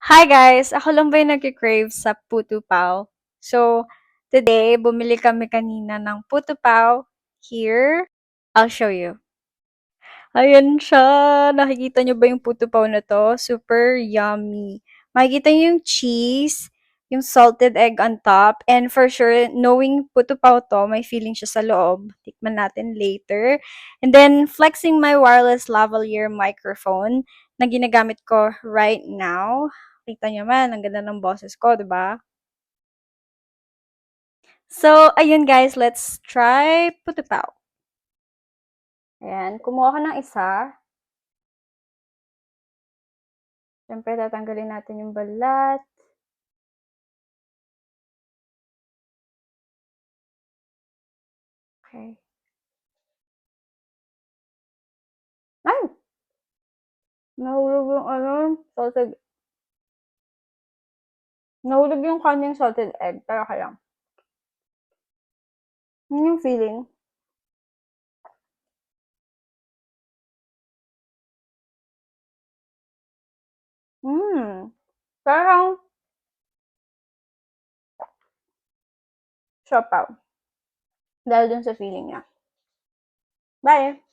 Hi guys! Ako lang ba yung nagki-crave sa putu pao? So, today, bumili kami kanina ng putu pao. Here, I'll show you. Ayan siya! Nakikita niyo ba yung putu pao na to? Super yummy. Makikita niyo yung cheese, yung salted egg on top, and for sure, knowing putu pao to, may feeling siya sa loob. Tikman natin later. And then, flexing my wireless lavalier microphone na ginagamit ko right now. Kita niyo man, ang ganda ng boses ko, 'di ba? So, ayun guys, let's try putu pao. Ayan, kumuha ka ng isa. Siyempre, tatanggalin natin yung balat. Okay. Ay! Nahulog yung salted. Nahulog yung kanyang salted egg. Pero okay lang. Yun yung feeling. Mmm. Parang siopaw. Dahil dun sa feeling niya. Bye!